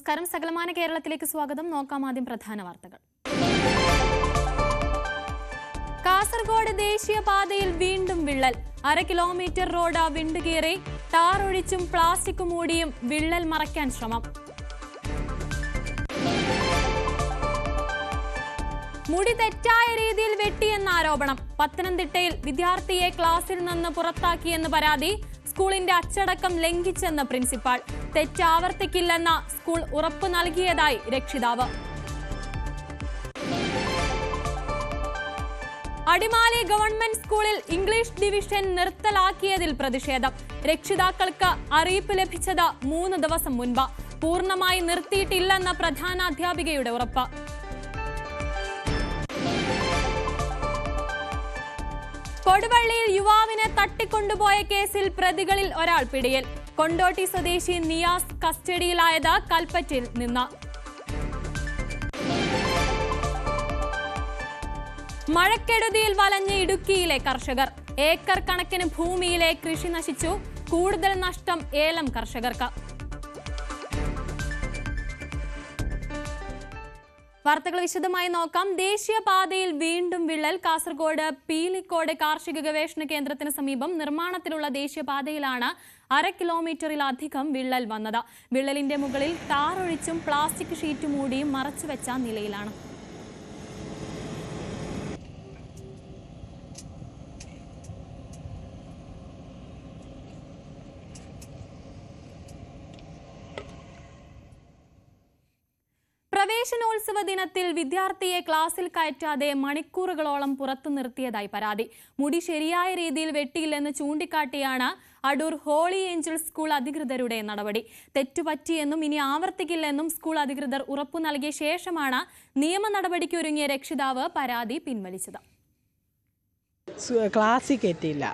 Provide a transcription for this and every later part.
നമസ്കാരം. സകലമാന കേരളത്തിലേക്ക് സ്വാഗതം. നോക്കാം ആദ്യം പ്രധാന വാർത്തകൾ. കാസർഗോഡ് ദേശീയപാതയിൽ വീണ്ടും വിള്ളൽ. 1/2 കിലോമീറ്റർ റോഡ് വിണ്ടുകീറി. ടാർ ഒഴിച്ചും പ്ലാസ്റ്റിക് മൂടിയും വിള്ളൽ മറയ്ക്കാൻ ശ്രമം. മുടി തെറ്റായ രീതിയിൽ വെട്ടിയെന്ന ആരോപണം. പത്തനംതിട്ടയിൽ വിദ്യാർത്ഥിയെ ക്ലാസ്സിൽ നിന്ന് പുറത്താക്കിയെന്ന് പരാതി. സ്കൂളിന്റെ അച്ചടക്കം ലംഘിച്ചെന്ന് പ്രിൻസിപ്പാൾ. തെറ്റ് ആവർത്തിക്കില്ലെന്ന സ്കൂൾ ഉറപ്പ് നൽകിയതായി രക്ഷിതാവ്. അടിമാലി ഗവൺമെന്റ് സ്കൂളിൽ ഇംഗ്ലീഷ് ഡിവിഷൻ നിർത്തലാക്കിയതിൽ പ്രതിഷേധം. രക്ഷിതാക്കൾക്ക് അറിയിപ്പ് ലഭിച്ചത് 3 ദിവസം മുൻപ്. പൂർണ്ണമായി നിർത്തിയിട്ടില്ലെന്ന പ്രധാനാധ്യാപികയുടെ ഉറപ്പ്. കൊടുവള്ളിയിൽ യുവാവിനെ തട്ടിക്കൊണ്ടുപോയ കേസിൽ പ്രതികളിൽ ഒരാൾ പിടിയിൽ. കൊണ്ടോട്ടി സ്വദേശി നിയാസ് കസ്റ്റഡിയിലായത് കൽപ്പറ്റയിൽ നിന്ന്. മഴക്കെടുതിയിൽ വലഞ്ഞ് ഇടുക്കിയിലെ കർഷകർ. ഏക്കർ കണക്കിന് ഭൂമിയിലെ കൃഷി നശിച്ചു. കൂടുതൽ നഷ്ടം ഏലം കർഷകർക്ക്. വാർത്തകൾ വിശദമായി നോക്കാം. ദേശീയപാതയിൽ വീണ്ടും വിള്ളൽ. കാസർഗോഡ് പീലിക്കോട് കാർഷിക ഗവേഷണ കേന്ദ്രത്തിന് സമീപം നിർമ്മാണത്തിലുള്ള ദേശീയപാതയിലാണ് 1/2 കിലോമീറ്ററിലധികം വിള്ളൽ വന്നത്. വിള്ളലിന്റെ മുകളിൽ ടാർ ഒഴിച്ചും പ്ലാസ്റ്റിക് ഷീറ്റ് മൂടിയും മറച്ചുവെച്ച നിലയിലാണ്. പ്രവേശനോത്സവ ദിനത്തിൽ വിദ്യാർത്ഥിയെ ക്ലാസ്സിൽ കയറ്റാതെ മണിക്കൂറുകളോളം പുറത്തു നിർത്തിയതായി പരാതി. മുടി ശരിയായ രീതിയിൽ വെട്ടിയില്ലെന്ന് ചൂണ്ടിക്കാട്ടിയാണ് അടൂർ ഹോളി ഏഞ്ചൽസ് സ്കൂൾ അധികൃതരുടെ നടപടി. തെറ്റുപറ്റിയെന്നും ഇനി ആവർത്തിക്കില്ലെന്നും സ്കൂൾ അധികൃതർ ഉറപ്പു നൽകിയ ശേഷമാണ് നിയമ നടപടിക്കൊരുങ്ങിയ രക്ഷിതാവ് പരാതി പിൻവലിച്ചത്. ക്ലാസ്സിൽ കയറ്റിയില്ല,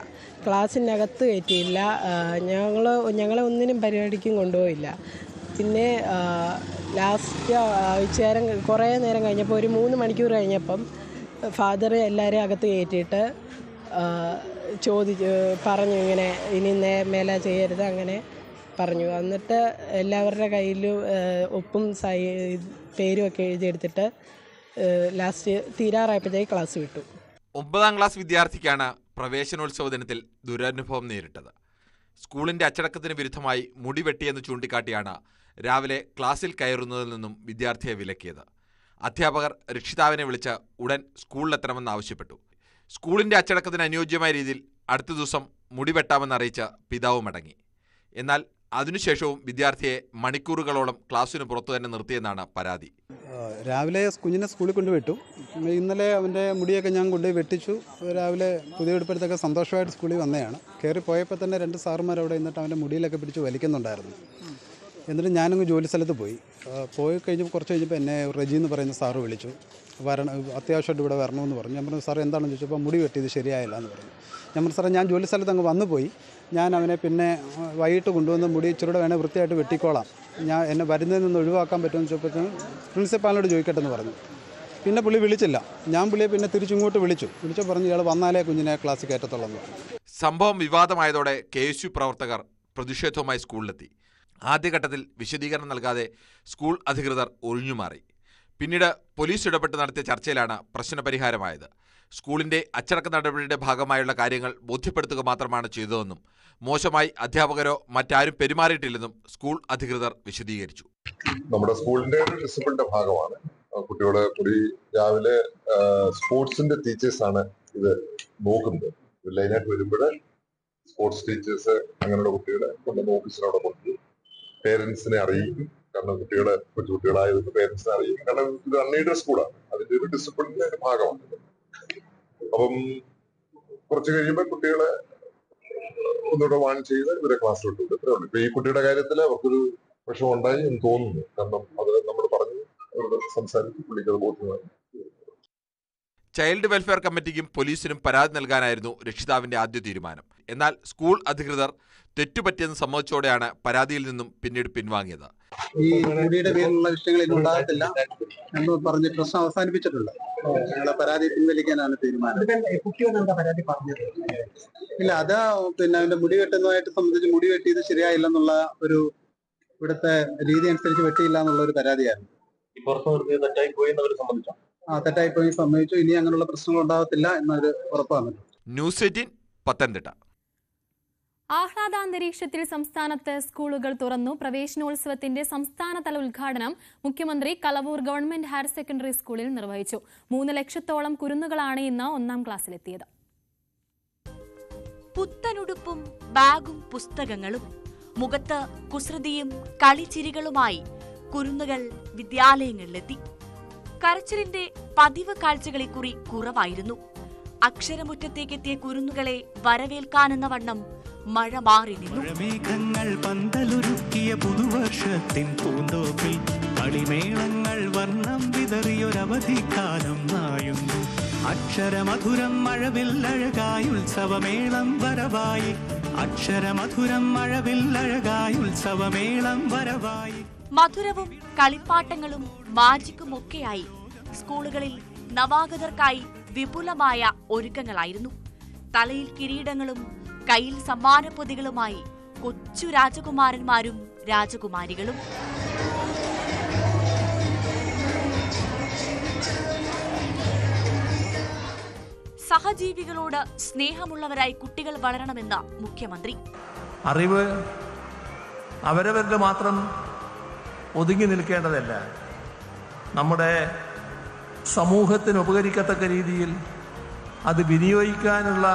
ക്ലാസ്സിനകത്ത് കയറ്റിയില്ല, ഞങ്ങളെ ഒന്നിനും പരിപാടിക്കും കൊണ്ടുപോയില്ല. പിന്നെ ലാസ്റ്റ് ഉച്ചനേരം കുറേ നേരം കഴിഞ്ഞപ്പോൾ ഒരു 3 മണിക്കൂർ കഴിഞ്ഞപ്പം ഫാദർ എല്ലാവരെയും അകത്ത് കയറ്റിയിട്ട് പറഞ്ഞു, ഇങ്ങനെ ഇനി മേലെ ചെയ്യരുത്, അങ്ങനെ പറഞ്ഞു. എന്നിട്ട് എല്ലാവരുടെ കയ്യിലും ഒപ്പും പേരും ഒക്കെ എഴുതിയെടുത്തിട്ട് ലാസ്റ്റ് തീരാറായപ്പോഴത്തേക്ക് ക്ലാസ് വിട്ടു. 9ാം ക്ലാസ് വിദ്യാർത്ഥിക്കാണ് പ്രവേശനോത്സവ ദിനത്തിൽ ദുരനുഭവം നേരിട്ടത്. സ്കൂളിന്റെ അച്ചടക്കത്തിന് വിരുദ്ധമായി മുടി വെട്ടിയെന്ന് ചൂണ്ടിക്കാട്ടിയാണ് രാവിലെ ക്ലാസ്സിൽ കയറുന്നതിൽ നിന്നും വിദ്യാർത്ഥിയെ വിലക്കിയത്. അധ്യാപകർ രക്ഷിതാവിനെ വിളിച്ച് ഉടൻ സ്കൂളിലെത്തണമെന്ന് ആവശ്യപ്പെട്ടു. സ്കൂളിന്റെ അച്ചടക്കത്തിന് അനുയോജ്യമായ രീതിയിൽ അടുത്ത ദിവസം മുടി വെട്ടാമെന്ന് അറിയിച്ച പിതാവ് മടങ്ങി. എന്നാൽ അതിനുശേഷവും വിദ്യാർത്ഥിയെ മണിക്കൂറുകളോളം ക്ലാസ്സിന് പുറത്തു തന്നെ നിർത്തിയെന്നാണ് പരാതി. രാവിലെ കുഞ്ഞിനെ സ്കൂളിൽ കൊണ്ടുവിട്ടു. ഇന്നലെ അവൻ്റെ മുടിയൊക്കെ ഞാൻ കൊണ്ടുപോയി വെട്ടിച്ചു. രാവിലെ പുതിയ എടുപ്പെടുത്തൊക്കെ സന്തോഷമായിട്ട് സ്കൂളിൽ വന്നതാണ്. കയറി പോയപ്പോൾ തന്നെ 2 സാറുമാർ അവിടെ നിന്നിട്ട് അവൻ്റെ മുടിയിലൊക്കെ പിടിച്ച് വലിക്കുന്നുണ്ടായിരുന്നു. എന്നിട്ട് ഞാനങ്ങ് ജോലി സ്ഥലത്ത് പോയി കഴിഞ്ഞപ്പോൾ കുറച്ച് കഴിഞ്ഞപ്പോൾ എന്നെ റജി എന്ന് പറയുന്ന സാറ് വിളിച്ചു. അത്യാവശ്യമായിട്ട് ഇവിടെ വരണമെന്ന് പറഞ്ഞു. ഞാൻ പറഞ്ഞു, സാർ എന്താണെന്ന് ചോദിച്ചപ്പോൾ മുടി വെട്ടിയത് ശരിയായില്ല എന്ന് പറഞ്ഞു. ഞാൻ പറഞ്ഞു, സാറേ ഞാൻ ജോലി സ്ഥലത്ത് അങ്ങ് വന്നു പോയി, ഞാൻ അവനെ പിന്നെ വൈകിട്ട് കൊണ്ടുവന്ന് മുടി ഇച്ചിരൂടെ വേണേൽ വൃത്തിയായിട്ട് വെട്ടിക്കോളാം, എന്നെ വരുന്നതിൽ നിന്ന് ഒഴിവാക്കാൻ പറ്റുമെന്ന് ചോദിച്ചപ്പോൾ പ്രിൻസിപ്പാളിനോട് ചോദിക്കട്ടെ എന്ന് പറഞ്ഞു. പിന്നെ പുള്ളി വിളിച്ചില്ല. ഞാൻ പുള്ളിയെ പിന്നെ തിരിച്ചിങ്ങോട്ട് വിളിച്ചു പറഞ്ഞു, ഇയാൾ വന്നാലേ കുഞ്ഞിനെ ക്ലാസ്സിൽ കയറ്റത്തുള്ളൂ എന്ന് പറഞ്ഞു. സംഭവം വിവാദമായതോടെ KSU പ്രവർത്തകർ പ്രതിഷേധവുമായി സ്കൂളിലെത്തി. ആദ്യഘട്ടത്തിൽ വിശദീകരണം നൽകാതെ സ്കൂൾ അധികൃതർ ഒഴിഞ്ഞുമാറി. പിന്നീട് പോലീസ് ഇടപെട്ട് നടത്തിയ ചർച്ചയിലാണ് പ്രശ്നപരിഹാരമായത്. സ്കൂളിന്റെ അച്ചടക്ക നടപടിയുടെ ഭാഗമായുള്ള കാര്യങ്ങൾ ബോധ്യപ്പെടുത്തുക മാത്രമാണ് ചെയ്തതെന്നും മോശമായി അധ്യാപകരോ മറ്റാരും പെരുമാറിയിട്ടില്ലെന്നും സ്കൂൾ അധികൃതർ വിശദീകരിച്ചു. നമ്മുടെ സ്കൂളിന്റെ ഡിസിപ്ലിന്റെ ഭാഗമാണ്. കുട്ടികളുടെ രാവിലെ സ്പോർട്സിന്റെ ടീച്ചേഴ്സാണ് ഇത് നോക്കുന്നത്. ലൈനായിട്ട് വരുമ്പോൾ സ്പോർട്സ് ടീച്ചേഴ്സ് അങ്ങനെയുള്ള കുട്ടികളെ കൊണ്ടുവന്ന് ഓഫീസിനോടെ കൊണ്ടുപോകും. പേരൻസിനെ അറിയിക്കും. കാരണം കൊച്ചു കുട്ടികളായതുകൊണ്ട് പേരൻസിനെ അറിയിക്കും. കാരണം ഇത് അൺഎയ്ഡഡ് സ്കൂളാണ്. അതിന്റെ ഒരു ഡിസിപ്ലിന്റെ ഭാഗമാണ്. അപ്പം കുറച്ച് കഴിയുമ്പോൾ കുട്ടികളെ ഒന്നുകൂടെ വാൺ ചെയ്ത് ഇവരെ ക്ലാസ് വിട്ടു. ഇത്രേ ഉള്ളൂ. ഇപ്പൊ ഈ കുട്ടിയുടെ കാര്യത്തിൽ അവർക്കൊരു പ്രശ്നം ഉണ്ടായി എന്ന് തോന്നുന്നു. കാരണം അത് നമ്മൾ പറഞ്ഞു അവരോട് സംസാരിച്ച് പുള്ളിക്ക് അത് ബോധ്യമായി. ചൈൽഡ് വെൽഫെയർ കമ്മിറ്റിക്കും പോലീസിനും പരാതി നൽകാനായിരുന്നു രക്ഷിതാവിന്റെ ആദ്യ തീരുമാനം. എന്നാൽ സ്കൂൾ അധികൃതർ തെറ്റുപറ്റിയെന്ന് സമ്മതിച്ചോടെയാണ് പരാതിയിൽ നിന്നും പിന്നീട് പിൻവാങ്ങിയത്. ഈ മുടിയുടെ പേരിലുള്ള വിഷയങ്ങളിൽ ഉണ്ടാകത്തില്ല എന്ന് പറഞ്ഞ് പ്രശ്നം അവസാനിപ്പിച്ചിട്ടുണ്ട്. ഞങ്ങളെ പരാതി പിൻവലിക്കാനാണ് തീരുമാനം. ഇല്ല, അത് പിന്നെ അവന്റെ മുടി വെട്ടുന്നതായിട്ട് സംബന്ധിച്ച് മുടി വെട്ടിയത് ശരിയായില്ലെന്നുള്ള ഒരു ഇവിടുത്തെ രീതി അനുസരിച്ച് വെട്ടിയില്ല എന്നുള്ള ഒരു പരാതിയായിരുന്നു. തെറ്റായിപ്പോയി സംബന്ധിച്ചു. ഇനി അങ്ങനെയുള്ള പ്രശ്നങ്ങൾ ഉണ്ടാകത്തില്ല എന്നൊരു ഉറപ്പാണ്. ന്യൂസ് 18 പത്തനംതിട്ട. ആഹ്ലാദാന്തരീക്ഷത്തിൽ സംസ്ഥാനത്ത് സ്കൂളുകൾ തുറന്നു. പ്രവേശനോത്സവത്തിന്റെ സംസ്ഥാനതല ഉദ്ഘാടനം മുഖ്യമന്ത്രി കലവൂർ ഗവൺമെന്റ് ഹയർ സെക്കൻഡറി സ്കൂളിൽ നിർവഹിച്ചു. 3 ലക്ഷത്തോളം കുരുന്നുകളാണ് ഇന്ന് 1ാം ക്ലാസ്സിലെത്തിയത്. പുത്തനുടുപ്പും ബാഗും പുസ്തകങ്ങളും മുഖത്ത് കുസൃതിയും കളിച്ചിരികളുമായി കുരുന്നുകൾ വിദ്യാലയങ്ങളിലെത്തി. കരച്ചിലിന്റെ പതിവ് കാഴ്ചകളെക്കുറി കുറവായിരുന്നു. അക്ഷരമുറ്റത്തേക്കെത്തിയ കുരുന്നുകളെ വരവേൽക്കാനെന്ന വണ്ണം മഴ മാറി നിന്നു. മേഘങ്ങൾ പന്തലുരുക്കിയ പുതുവർഷത്തിൻ പൂന്തോപ്പിൽ കളിമേളങ്ങൾ വർണ്ണം വിതറിയൊരവധിക്കാലം നായുന്നു. അക്ഷരമധുരം മഴവില്ലഴകായി ഉത്സവമേളം വരവായി. അക്ഷരമധുരം മഴവില്ലഴകായി വരവായി. മധുരവും കളിപ്പാട്ടങ്ങളും മാജിക്കുമൊക്കെയായി സ്കൂളുകളിൽ നവാഗതർക്കായി വിപുലമായ ഒരുക്കങ്ങളായിരുന്നു. തലയിൽ കിരീടങ്ങളും കയ്യിൽ സമ്മാനപ്പൊതികളുമായി കൊച്ചു രാജകുമാരന്മാരും രാജകുമാരികളും. സഹജീവികളോട് സ്നേഹമുള്ളവരായി കുട്ടികൾ വളരണമെന്ന മുഖ്യമന്ത്രി. അറിവ് അവരവരുടെ മാത്രം ഒതുങ്ങി നിൽക്കേണ്ടതല്ല. നമ്മുടെ സമൂഹത്തിന് ഉപകരിക്കത്തക്ക രീതിയിൽ അത് വിനിയോഗിക്കാനുള്ള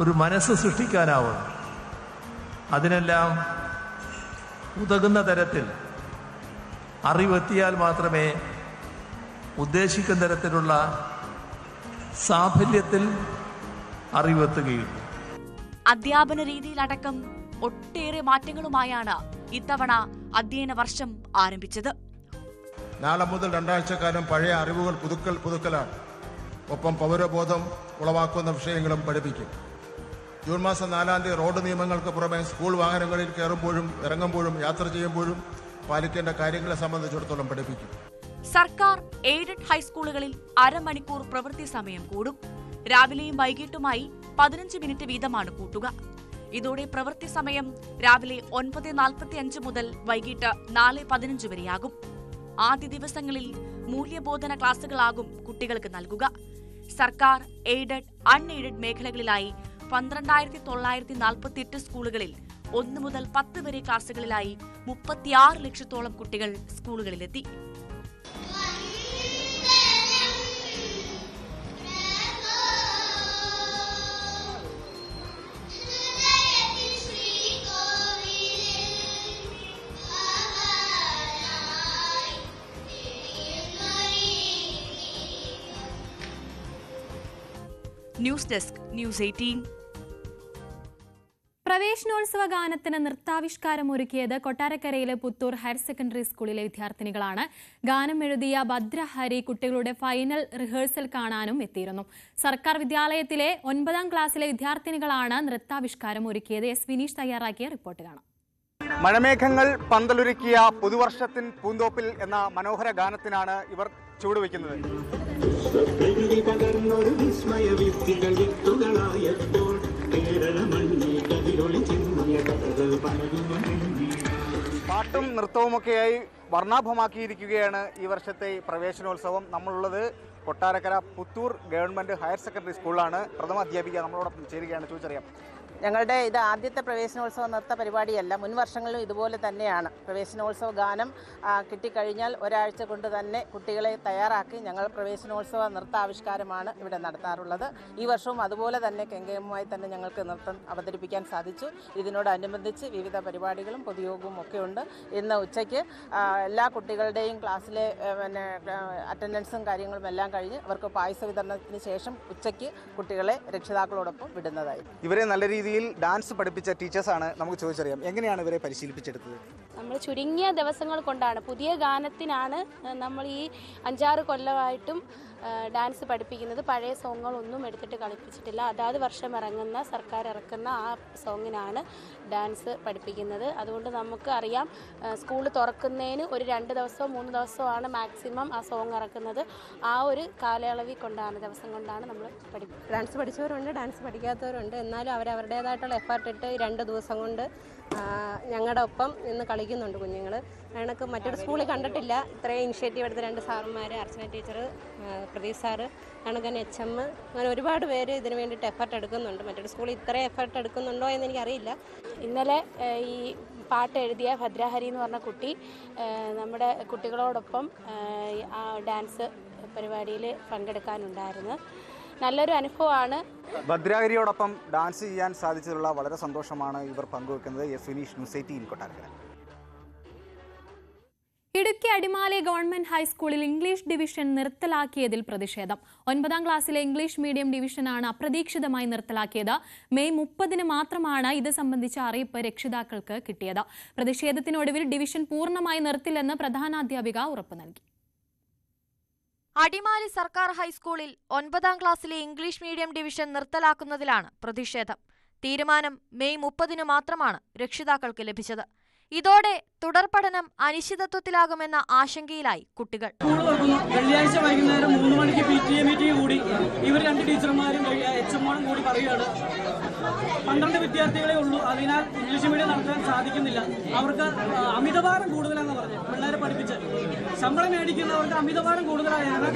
ഒരു മനസ്സ് സൃഷ്ടിക്കാനാവണം. അതിനെല്ലാം ഉതകുന്ന തരത്തിൽ അറിവെത്തിയാൽ മാത്രമേ ഉദ്ദേശിക്കുന്ന തരത്തിലുള്ള സാഫല്യത്തിൽ അറിവെത്തുകയുള്ളൂ. അധ്യാപന രീതിയിലടക്കം ഒട്ടേറെ മാറ്റങ്ങളുമായാണ് ഇത്തവണ അധ്യയന വർഷം ആരംഭിച്ചത്. നാളെ മുതൽ 2 ആഴ്ചക്കാലം പഴയ അറിവുകൾ പുതുക്കലാണ്. ഒപ്പം പൗരബോധം ഉളവാക്കുന്ന വിഷയങ്ങളും പഠിപ്പിക്കും. ജൂൺ മാസം 4-ാം തീയതി റോഡ് നിയമങ്ങൾക്ക് പുറമെ സ്കൂൾ വാഹനങ്ങളിൽ കയറുമ്പോഴും ഇറങ്ങുമ്പോഴും യാത്ര ചെയ്യുമ്പോഴും പാലിക്കേണ്ട കാര്യങ്ങളെ സംബന്ധിച്ചിടത്തോളം പഠിപ്പിക്കും. സർക്കാർ എയ്ഡഡ് ഹൈസ്കൂളുകളിൽ അരമണിക്കൂർ പ്രവൃത്തി സമയം കൂടും. രാവിലെയും വൈകിട്ടുമായി 15 മിനിറ്റ് വീതമാണ് കൂട്ടുക. ഇതോടെ പ്രവൃത്തി സമയം രാവിലെ 9:45 മുതൽ വൈകിട്ട് 4:15 വരെയാകും. ആദ്യ ദിവസങ്ങളിൽ മൂല്യബോധന ക്ലാസുകളാകും കുട്ടികൾക്ക് നൽകുക. സർക്കാർ എയ്ഡഡ് അൺഎയ്ഡഡ് മേഖലകളിലായി 12,948 സ്കൂളുകളിൽ 1 മുതൽ 10 വരെ ക്ലാസുകളിലായി 36 ലക്ഷത്തോളം കുട്ടികൾ സ്കൂളുകളിലെത്തി. News desk, news 18. പ്രവേശനോത്സവ ഗാനത്തിന് നൃത്താവിഷ്കാരം ഒരുക്കിയത് കൊട്ടാരക്കരയിലെ പുത്തൂർ ഹയർ സെക്കൻഡറി സ്കൂളിലെ വിദ്യാർത്ഥിനികളാണ്. ഗാനം എഴുതിയ ഭദ്രഹരി കുട്ടികളുടെ ഫൈനൽ റിഹേഴ്സൽ കാണാനും എത്തിയിരുന്നു. സർക്കാർ വിദ്യാലയത്തിലെ 9ാം ക്ലാസ്സിലെ വിദ്യാർത്ഥിനികളാണ് നൃത്താവിഷ്കാരം ഒരുക്കിയത്. എസ് വിനീഷ് തയ്യാറാക്കിയ റിപ്പോർട്ട് കാണാം. മഴമേഘങ്ങൾ പന്തലൊരുക്കിയ പുതുവർഷത്തിൻ പൂന്തോപ്പിൽ എന്ന മനോഹര ഗാനത്തിനാണ് ഇവർ ചുവടുവെക്കുന്നത്. പാട്ടും നൃത്തവുമൊക്കെയായി വർണ്ണാഭമാക്കിയിരിക്കുകയാണ് ഈ വർഷത്തെ പ്രവേശനോത്സവം. നമ്മളുള്ളത് Kottarakkara Puthur government higher secondary സ്കൂളിലാണ്. പ്രഥമ അധ്യാപിക നമ്മളോടൊപ്പം ചേരുകയാണ്. ചോദിച്ചറിയാം, ഞങ്ങളുടെ ഇത് ആദ്യത്തെ പ്രവേശനോത്സവ നൃത്ത പരിപാടിയല്ല. മുൻ വർഷങ്ങളിലും ഇതുപോലെ തന്നെയാണ്. പ്രവേശനോത്സവ ഗാനം കിട്ടിക്കഴിഞ്ഞാൽ ഒരാഴ്ച കൊണ്ട് തന്നെ കുട്ടികളെ തയ്യാറാക്കി ഞങ്ങൾ പ്രവേശനോത്സവ നൃത്താവിഷ്കാരമാണ് ഇവിടെ നടത്താറുള്ളത്. ഈ വർഷവും അതുപോലെ തന്നെ കെങ്കേമമായി തന്നെ ഞങ്ങൾക്ക് നൃത്തം അവതരിപ്പിക്കാൻ സാധിച്ചു. ഇതിനോടനുബന്ധിച്ച് വിവിധ പരിപാടികളും പൊതുയോഗവും ഒക്കെ ഉണ്ട്. ഇന്ന് ഉച്ചയ്ക്ക് എല്ലാ കുട്ടികളുടെയും ക്ലാസ്സിലെ അറ്റൻഡൻസും കാര്യങ്ങളും എല്ലാം കഴിഞ്ഞ് അവർക്ക് പായസ വിതരണത്തിന് ശേഷം ഉച്ചയ്ക്ക് കുട്ടികളെ രക്ഷിതാക്കളോടൊപ്പം വിടുന്നതായി. ഇവരെ നല്ല രീതിയിൽ ഡാൻസ് പഠിപ്പിച്ച ടീച്ചേഴ്സാണ്. നമുക്ക് ചോദിച്ചറിയാം, എങ്ങനെയാണ് ഇവരെ പരിശീലിപ്പിച്ചെടുത്തത്? നമ്മൾ ചുരുങ്ങിയ ദിവസങ്ങൾ കൊണ്ടാണ്, പുതിയ ഗാനത്തിനാണ് നമ്മൾ ഈ 5-6 കൊല്ലമായിട്ടും ഡാൻസ് പഠിപ്പിക്കുന്നത്. പഴയ സോങ്ങുകളൊന്നും എടുത്തിട്ട് കളിപ്പിച്ചിട്ടില്ല. അതാത് വർഷം ഇറങ്ങുന്ന, സർക്കാർ ഇറക്കുന്ന ആ സോങ്ങിനാണ് ഡാൻസ് പഠിപ്പിക്കുന്നത്. അതുകൊണ്ട് നമുക്ക് അറിയാം, സ്കൂൾ തുറക്കുന്നതിന് ഒരു 2 ദിവസമോ 3 ദിവസമോ ആണ് മാക്സിമം ആ സോങ് ഇറക്കുന്നത്. ആ ഒരു കാലയളവിൽ കൊണ്ടാണ്, ദിവസം കൊണ്ടാണ് നമ്മൾ പഠിപ്പിക്കുന്നത്. ഡാൻസ് പഠിച്ചവരുണ്ട്, ഡാൻസ് പഠിക്കാത്തവരുണ്ട്. എന്നാലും അവരവരുടെ അതിൻ്റേതായിട്ടുള്ള എഫർട്ട് ഇട്ട് 2 ദിവസം കൊണ്ട് ഞങ്ങളുടെ ഒപ്പം നിന്ന് കളിക്കുന്നുണ്ട് കുഞ്ഞുങ്ങൾ. ഞങ്ങൾക്ക് മറ്റൊരു സ്കൂളിൽ കണ്ടിട്ടില്ല ഇത്രയും ഇനിഷ്യേറ്റീവ് എടുത്ത 2 സാറുമാർ, അർച്ചന teacher, Pradeep sir, Kanakkan HM, അങ്ങനെ ഒരുപാട് പേര് ഇതിനു വേണ്ടിയിട്ട് എഫർട്ട് എടുക്കുന്നുണ്ട്. മറ്റൊരു സ്കൂളിൽ ഇത്രയും എഫർട്ട് എടുക്കുന്നുണ്ടോ എന്ന് എനിക്കറിയില്ല. ഇന്നലെ ഈ പാട്ട് എഴുതിയ ഭദ്രഹരി എന്ന് പറഞ്ഞ കുട്ടി നമ്മുടെ കുട്ടികളോടൊപ്പം ആ ഡാൻസ് പരിപാടിയിൽ പങ്കെടുക്കാനുണ്ടായിരുന്നു. നല്ലൊരു അനുഭവമാണ്. ഭദ്രഹരിയോടൊപ്പം ഡാൻസ് ചെയ്യാൻ സാധിച്ചതിലുള്ള വളരെ സന്തോഷമാണ് ഇവർ പങ്കുവെക്കുന്നത്. സുനീഷ്, ന്യൂസ് 18 കൊട്ടാരക്കര. ഇടുക്കി അടിമാലി ഗവൺമെന്റ് ഹൈസ്കൂളിൽ ഇംഗ്ലീഷ് ഡിവിഷൻ നിർത്തലാക്കിയതിൽ പ്രതിഷേധം. 9ാം ക്ലാസ്സിലെ ഇംഗ്ലീഷ് മീഡിയം ഡിവിഷനാണ് അപ്രതീക്ഷിതമായി നിർത്തലാക്കിയത്. മെയ് 30-ന് മാത്രമാണ് ഇത് സംബന്ധിച്ച അറിയിപ്പ് രക്ഷിതാക്കൾക്ക് കിട്ടിയത്. പ്രതിഷേധത്തിനൊടുവിൽ ഡിവിഷൻ പൂർണ്ണമായി നിർത്തില്ലെന്ന് പ്രധാനാധ്യാപിക ഉറപ്പു നൽകി. അടിമാലി സർക്കാർ ഹൈസ്കൂളിൽ 9ാം ക്ലാസ്സിലെ ഇംഗ്ലീഷ് മീഡിയം ഡിവിഷൻ നിർത്തലാക്കുന്നതിലാണ് പ്രതിഷേധം. തീരുമാനം മെയ് 30-ന് മാത്രമാണ് രക്ഷിതാക്കൾക്ക് ലഭിച്ചത്. ഇതോടെ തുടർ പഠനം അനിശ്ചിതത്വത്തിലാകുമെന്ന ആശങ്കയിലായി കുട്ടികൾ. വെള്ളിയാഴ്ച വൈകുന്നേരം 3 മണിക്ക് PTA മീറ്റിംഗ് കൂടി ഇവർ 2 ടീച്ചർമാരും HM കൂടി പറയുകയാണ് 12 വിദ്യാർത്ഥികളെ ഉള്ളൂ, അതിനാൽ ഇംഗ്ലീഷ് മീഡിയം നടത്താൻ സാധിക്കുന്നില്ല. അവർക്ക് അമിതഭാരം കൂടുതലാണെന്ന് പറഞ്ഞു. പിള്ളേരെ പഠിപ്പിച്ച് ശമ്പളം മേടിക്കുന്നവർക്ക് അമിതഭാരം കൂടുതലായാണ്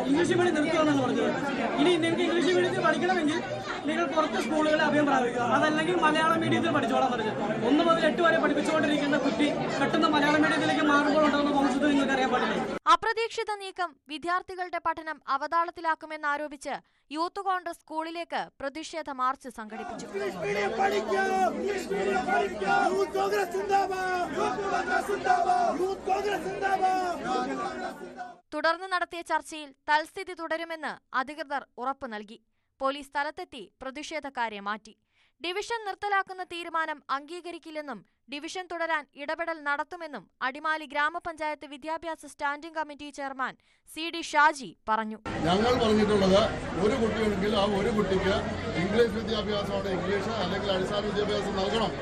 ഇംഗ്ലീഷ് മീഡിയം നിർത്തുകയെന്നാണ് പറഞ്ഞത്. ഇനി നിങ്ങൾക്ക് ഇംഗ്ലീഷ് മീഡിയത്തിൽ പഠിക്കണമെങ്കിൽ നിങ്ങൾ പുറത്തെ സ്കൂളുകളെ അഭയം പ്രാപിക്കുക, അതല്ലെങ്കിൽ മലയാളം മീഡിയത്തിൽ പഠിച്ചോളാൻ പറഞ്ഞു. 1 മുതൽ 8 വരെ പഠിപ്പിച്ചുകൊണ്ടിരിക്കുന്ന കുട്ടി പെട്ടെന്ന് മലയാളം മീഡിയത്തിലേക്ക് മാറുമ്പോൾ ഉണ്ടാകുന്ന ഭവിഷ്യത്ത് നിങ്ങൾക്ക് അറിയാൻ പാടില്ല. അപ്രതീക്ഷിത നീക്കം വിദ്യാർത്ഥികളുടെ പഠനം അവതാളത്തിലാക്കുമെന്നാരോപിച്ച് യൂത്ത് കോൺഗ്രസ് സ്കൂളിലേക്ക് പ്രതിഷേധ മാർച്ച് സംഘടിപ്പിച്ചു. തുടർന്ന് നടത്തിയ ചർച്ചയിൽ തൽസ്ഥിതി തുടരുമെന്ന് അധികൃതർ ഉറപ്പു നൽകി. പോലീസ് സ്ഥലത്തെത്തി പ്രതിഷേധക്കാരെ മാറ്റി. ഡിവിഷൻ നിർത്തലാക്കുന്ന തീരുമാനം അംഗീകരിക്കില്ലെന്നും ഡിവിഷൻ തുടരാൻ ഇടപെടൽ നടത്തുമെന്നും അടിമാലി ഗ്രാമപഞ്ചായത്ത് വിദ്യാഭ്യാസ standing committee chairman CD Shaji പറഞ്ഞു. ഞങ്ങൾ പറഞ്ഞിട്ടുള്ളത് ഒരു കുട്ടിയുണ്ടെങ്കിൽ ആ ഒരു കുട്ടിക്ക് ഇംഗ്ലീഷ് വിദ്യാഭ്യാസമാണ്, ഇംഗ്ലീഷ് അല്ലെങ്കിൽ അടിസ്ഥാന വിദ്യാഭ്യാസം നൽകണം.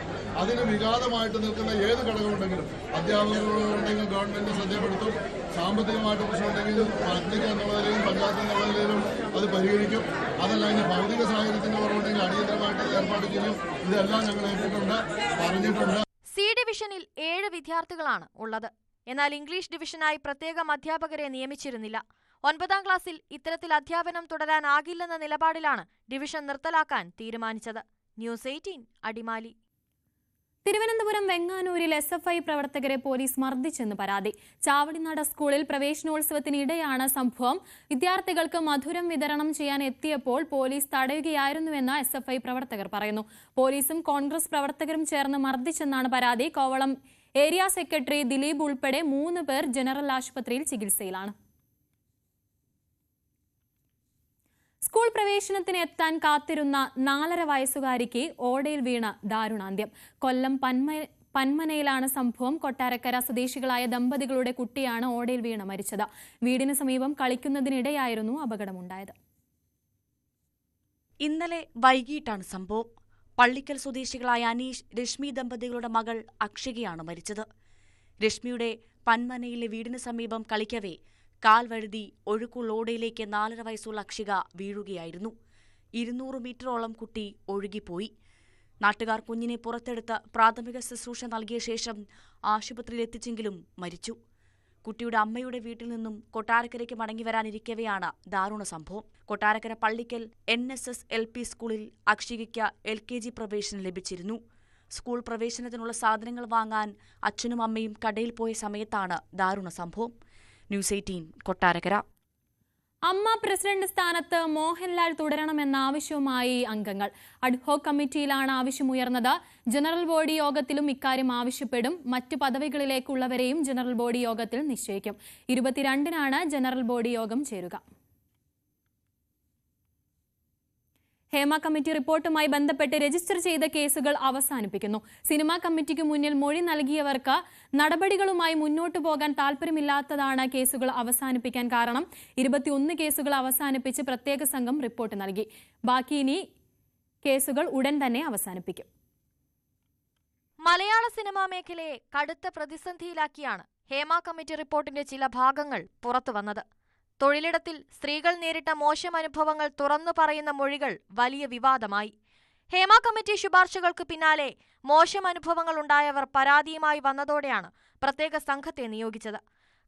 അതിന് വിഘാതമായിട്ട് നിൽക്കുന്ന ഏത് ഘടകമുണ്ടെങ്കിലും അധ്യാപകരുണ്ടെങ്കിൽ ഗവൺമെന്റ് ശ്രദ്ധപ്പെടുത്തും. സാമ്പത്തികമായിട്ട് പ്രശ്നമുണ്ടെങ്കിൽ പബ്ലിക് എന്നുള്ളതിലും പഞ്ചായത്ത് എന്നുള്ളതിലും അത് പരിഹരിക്കും. അതല്ല അതിന് ഭൗതിക സാഹചര്യത്തിന്റെ കുറവുണ്ടെങ്കിൽ അടിയന്തരമായിട്ട് ഏർപ്പാട് ചെയ്യും. ഇതെല്ലാം ഞങ്ങൾ ഏറ്റിട്ടുണ്ട്, പറഞ്ഞിട്ടുണ്ട്. C ഡിവിഷനിൽ 7 വിദ്യാർത്ഥികളാണ് ഉള്ളത്. എന്നാൽ ഇംഗ്ലീഷ് ഡിവിഷനായി പ്രത്യേകം അധ്യാപകരെ നിയമിച്ചിരുന്നില്ല. 9ാം ക്ലാസ്സിൽ ഇത്തരത്തിൽ അധ്യാപനം തുടരാനാകില്ലെന്ന നിലപാടിലാണ് ഡിവിഷൻ നിർത്തലാക്കാൻ തീരുമാനിച്ചത്. ന്യൂസ് 18 അടിമാലി. തിരുവനന്തപുരം വെങ്ങാനൂരിൽ SFI പ്രവർത്തകരെ പോലീസ് മർദ്ദിച്ചെന്ന് പരാതി. ചാവടിനാട് സ്കൂളിൽ പ്രവേശനോത്സവത്തിനിടെയാണ് സംഭവം. വിദ്യാർത്ഥികൾക്ക് മധുരം വിതരണം ചെയ്യാൻ എത്തിയപ്പോൾ പോലീസ് തടയുകയായിരുന്നുവെന്ന് SFI പ്രവർത്തകർ പറയുന്നു. പോലീസും കോൺഗ്രസ് പ്രവർത്തകരും ചേർന്ന് മർദ്ദിച്ചെന്നാണ് പരാതി. കോവളം ഏരിയ സെക്രട്ടറി ദിലീപ് ഉൾപ്പെടെ 3 പേർ ജനറൽ ആശുപത്രിയിൽ ചികിത്സയിലാണ്. സ്കൂൾ പ്രവേശനത്തിന് എത്താൻ കാത്തിരുന്ന 4.5 വയസ്സുകാരിക്ക് ഓടയിൽ വീണ ദാരുണാന്ത്യം. കൊല്ലം പന്മനയിലാണ് സംഭവം. കൊട്ടാരക്കര സ്വദേശികളായ ദമ്പതികളുടെ കുട്ടിയാണ് ഓടയിൽ വീണ് മരിച്ചത്. വീടിന് സമീപം കളിക്കുന്നതിനിടെയായിരുന്നു അപകടമുണ്ടായത്. ഇന്നലെ വൈകിട്ടാണ് സംഭവം. പള്ളിക്കൽ സ്വദേശികളായ അനീഷ്, രശ്മി ദമ്പതികളുടെ മകൾ അക്ഷയയാണ് മരിച്ചത്. രശ്മിയുടെ പന്മനയിലെ വീടിന് സമീപം കളിക്കവേ കാൽ വഴുതി ഒഴുക്കുള്ള ഓടയിലേക്ക് 4.5 വയസ്സുള്ള അക്ഷിക വീഴുകയായിരുന്നു. 200 മീറ്ററോളം കുട്ടി ഒഴുകിപ്പോയി. നാട്ടുകാർ കുഞ്ഞിനെ പുറത്തെടുത്ത് പ്രാഥമിക ശുശ്രൂഷ നൽകിയ ശേഷം ആശുപത്രിയിൽ എത്തിച്ചെങ്കിലും മരിച്ചു. കുട്ടിയുടെ അമ്മയുടെ വീട്ടിൽ നിന്നും കൊട്ടാരക്കരയ്ക്ക് മടങ്ങിവരാനിരിക്കവെയാണ് ദാരുണ സംഭവം. കൊട്ടാരക്കര പള്ളിക്കൽ NSS LP സ്കൂളിൽ അക്ഷികയ്ക്ക് LKG പ്രവേശനം ലഭിച്ചിരുന്നു. സ്കൂൾ പ്രവേശനത്തിനുള്ള സാധനങ്ങൾ വാങ്ങാൻ അച്ഛനും അമ്മയും കടയിൽ പോയ സമയത്താണ് ദാരുണ സംഭവം. ന്യൂസ് 18 കൊട്ടാരക്കര. അമ്മ പ്രസിഡന്റ് സ്ഥാനത്ത് മോഹൻലാൽ തുടരണമെന്ന ആവശ്യവുമായി അംഗങ്ങൾ. അഡ്ഹോക് കമ്മിറ്റിയിലാണ് ആവശ്യമുയർന്നത്. ജനറൽ ബോഡി യോഗത്തിലും ഇക്കാര്യം ആവശ്യപ്പെടും. മറ്റു പദവികളിലേക്കുള്ളവരെയും ജനറൽ ബോഡി യോഗത്തിൽ നിശ്ചയിക്കും. 22-നാണ് ജനറൽ ബോഡി യോഗം ചേരുക. ഹേമ കമ്മിറ്റി റിപ്പോർട്ടുമായി ബന്ധപ്പെട്ട് രജിസ്റ്റർ ചെയ്ത കേസുകൾ അവസാനിപ്പിക്കുന്നു. സിനിമാ കമ്മിറ്റിക്ക് മുന്നിൽ മൊഴി നൽകിയവർക്ക് നടപടികളുമായി മുന്നോട്ടു പോകാൻ താൽപര്യമില്ലാത്തതാണ് കേസുകൾ അവസാനിപ്പിക്കാൻ കാരണം. 21 കേസുകൾ അവസാനിപ്പിച്ച് പ്രത്യേക സംഘം റിപ്പോർട്ട് നൽകി. ബാക്കി ഇനി കേസുകൾ ഉടൻ തന്നെ അവസാനിപ്പിക്കും. മലയാള സിനിമാ മേഖലയെ കടുത്ത പ്രതിസന്ധിയിലാക്കിയാണ് ഹേമ കമ്മിറ്റി റിപ്പോർട്ടിന്റെ ചില ഭാഗങ്ങൾ പുറത്തുവന്നത്. തൊഴിലിടത്തിൽ സ്ത്രീകൾ നേരിട്ട മോശം അനുഭവങ്ങൾ തുറന്നു പറയുന്ന മൊഴികൾ വലിയ വിവാദമായി. ഹേമ കമ്മിറ്റി ശുപാർശകൾക്ക് പിന്നാലെ മോശം അനുഭവങ്ങൾ ഉണ്ടായവർ പരാതിയുമായി വന്നതോടെയാണ് പ്രത്യേക സംഘത്തെ നിയോഗിച്ചത്.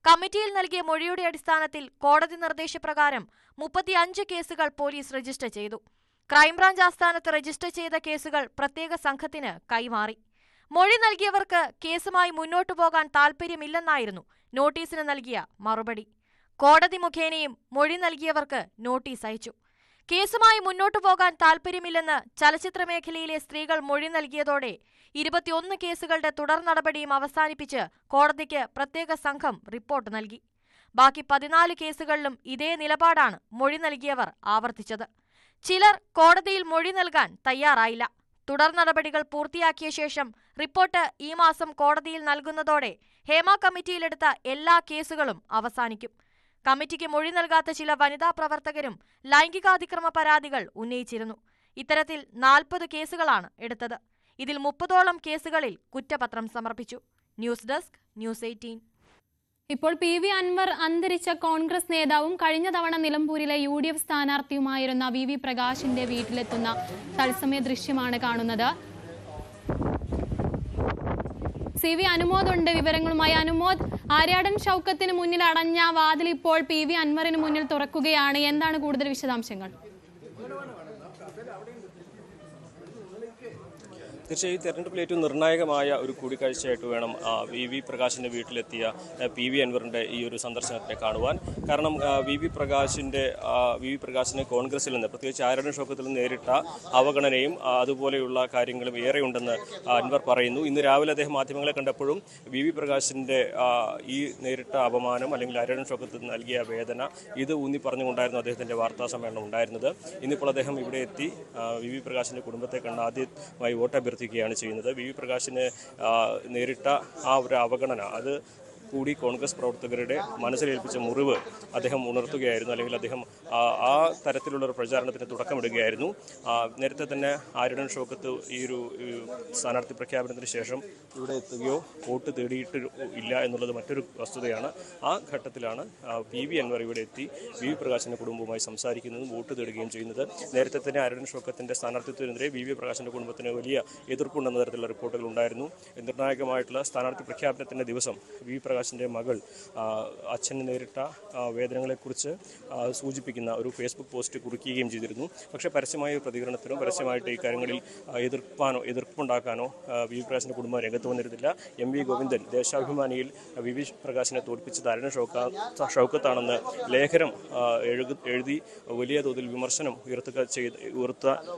കമ്മിറ്റിയിൽ നൽകിയ മൊഴിയുടെ അടിസ്ഥാനത്തിൽ കോടതി നിർദ്ദേശപ്രകാരം 35 കേസുകൾ പോലീസ് രജിസ്റ്റർ ചെയ്തു. ക്രൈംബ്രാഞ്ച് ആസ്ഥാനത്ത് രജിസ്റ്റർ ചെയ്ത കേസുകൾ പ്രത്യേക സംഘത്തിന് കൈമാറി. മൊഴി നൽകിയവർക്ക് കേസുമായി മുന്നോട്ടു പോകാൻ താൽപര്യമില്ലെന്നായിരുന്നു നോട്ടീസിന് നൽകിയ മറുപടി. കോടതി മുഖേനയും മൊഴി നൽകിയവർക്ക് നോട്ടീസ് അയച്ചു. കേസുമായി മുന്നോട്ടു പോകാൻ താൽപര്യമില്ലെന്ന് ചലച്ചിത്ര മേഖലയിലെ സ്ത്രീകൾ മൊഴി നൽകിയതോടെ 21 കേസുകളുടെ തുടർ നടപടിയും അവസാനിപ്പിച്ച് കോടതിക്ക് പ്രത്യേക സംഘം റിപ്പോർട്ട് നൽകി. ബാക്കി 14 കേസുകളിലും ഇതേ നിലപാടാണ് മൊഴി നൽകിയവർ ആവർത്തിച്ചത്. ചിലർ കോടതിയിൽ മൊഴി നൽകാൻ തയ്യാറായില്ല. തുടർ നടപടികൾ പൂർത്തിയാക്കിയ ശേഷം റിപ്പോർട്ട് ഈ മാസം കോടതിയിൽ നൽകുന്നതോടെ ഹേമ കമ്മിറ്റിയിലെടുത്ത എല്ലാ കേസുകളും അവസാനിക്കും. കമ്മിറ്റിക്ക് മൊഴി നൽകാത്ത ചില വനിതാ പ്രവർത്തകരും ലൈംഗികാതിക്രമ പരാതികൾ ഉന്നയിച്ചിരുന്നു. ഇത്തരത്തിൽ 40 കേസുകളാണ് എടുത്തത്. ഇതിൽ 30ഓളം കേസുകളിൽ കുറ്റപത്രം സമർപ്പിച്ചു. News desk, news 18. ഇപ്പോൾ PV അൻവർ അന്തരിച്ച കോൺഗ്രസ് നേതാവും കഴിഞ്ഞ തവണ നിലമ്പൂരിലെ UDF സ്ഥാനാർത്ഥിയുമായിരുന്ന VV പ്രകാശിന്റെ വീട്ടിലെത്തുന്ന തത്സമയ ദൃശ്യമാണ് കാണുന്നത്. CV അനുമോദ് ഉണ്ട് വിവരങ്ങളുമായി. അനുമോദ്, ആര്യാടൻ ഷൗക്കത്തിന് മുന്നിൽ അടഞ്ഞ വാതിൽ ഇപ്പോൾ PV അൻവറിന് മുന്നിൽ തുറക്കുകയാണ്. എന്താണ് കൂടുതൽ വിശദാംശങ്ങൾ? തീർച്ചയായും തെരഞ്ഞെടുപ്പിൽ ഏറ്റവും നിർണായകമായ ഒരു കൂടിക്കാഴ്ചയായിട്ട് വേണം VV പ്രകാശിൻ്റെ വീട്ടിലെത്തിയ PV അൻവറിൻ്റെ ഈ ഒരു സന്ദർശനത്തെ കാണുവാൻ. കാരണം VV പ്രകാശിന് കോൺഗ്രസിൽ നിന്ന്, പ്രത്യേകിച്ച് ആര്യാടൻ ഷൗക്കത്തിൽ നിന്ന് നേരിട്ട അവഗണനയും അതുപോലെയുള്ള കാര്യങ്ങളും ഏറെയുണ്ടെന്ന് അൻവർ പറയുന്നു. ഇന്ന് രാവിലെ അദ്ദേഹം മാധ്യമങ്ങളെ കണ്ടപ്പോഴും VV പ്രകാശിൻ്റെ ഈ നേരിട്ട അപമാനം അല്ലെങ്കിൽ ആര്യാടൻ ഷൗക്കത്തിൽ നൽകിയ വേദന ഇത് ഊന്നി പറഞ്ഞുകൊണ്ടായിരുന്നു അദ്ദേഹത്തിൻ്റെ വാർത്താ സമ്മേളനം ഉണ്ടായിരുന്നത്. ഇന്നിപ്പോൾ അദ്ദേഹം ഇവിടെ എത്തി VV പ്രകാശിൻ്റെ കുടുംബത്തെ കണ്ട് ആദ്യമായി വോട്ട് ചെയ്യുന്നത്. VV പ്രകാശിന് നേരിട്ട ആ ഒരു അവഗണന അത് കൂടി കോൺഗ്രസ് പ്രവർത്തകരുടെ മനസ്സിലേൽപ്പിച്ച മുറിവ് അദ്ദേഹം ഉണർത്തുകയായിരുന്നു. അല്ലെങ്കിൽ അദ്ദേഹം ആ തരത്തിലുള്ള ഒരു പ്രചാരണത്തിന് തുടക്കമിടുകയായിരുന്നു. നേരത്തെ തന്നെ ആര്യാടൻ ഷൗക്കത്ത് ഈ ഒരു സ്ഥാനാർത്ഥി പ്രഖ്യാപനത്തിന് ശേഷം ഇവിടെ എത്തുകയോ വോട്ട് തേടിയിട്ട് ഇല്ല എന്നുള്ളത് മറ്റൊരു വസ്തുതയാണ്. ആ ഘട്ടത്തിലാണ് PV അൻവർ ഇവിടെ എത്തി VV പ്രകാശിൻ്റെ കുടുംബവുമായി സംസാരിക്കുന്നതും വോട്ട് തേടുകയും ചെയ്യുന്നത്. നേരത്തെ തന്നെ ആര്യാടൻ ഷൗക്കത്തിൻ്റെ സ്ഥാനാർത്ഥിത്വത്തിനെതിരെ VV പ്രകാശിൻ്റെ കുടുംബത്തിന് വലിയ എതിർപ്പുണ്ടെന്ന തരത്തിലുള്ള റിപ്പോർട്ടുകൾ ഉണ്ടായിരുന്നു. നിർണായകമായിട്ടുള്ള സ്ഥാനാർത്ഥി പ്രഖ്യാപനത്തിൻ്റെ ദിവസം VV പ്രകാശിൻ്റെ മകൾ അച്ഛന് നേരിട്ട വേദനകളെക്കുറിച്ച് സൂചിപ്പിക്കുന്ന ഒരു ഫേസ്ബുക്ക് പോസ്റ്റ് കുറിക്കുകയും ചെയ്തിരുന്നു. പക്ഷേ പരസ്യമായ പ്രതികരണത്തിനോ പരസ്യമായിട്ട് ഈ കാര്യങ്ങളിൽ എതിർപ്പുണ്ടാക്കാനോ VV പ്രകാശിൻ്റെ കുടുംബം രംഗത്ത് വന്നിരുന്നില്ല. MV ഗോവിന്ദൻ ദേശാഭിമാനിയിൽ VV പ്രകാശിനെ തോൽപ്പിച്ചത് ആര്യാടൻ ഷൗക്കത്താണെന്ന് ലേഖനം എഴുതി വലിയ തോതിൽ വിമർശനം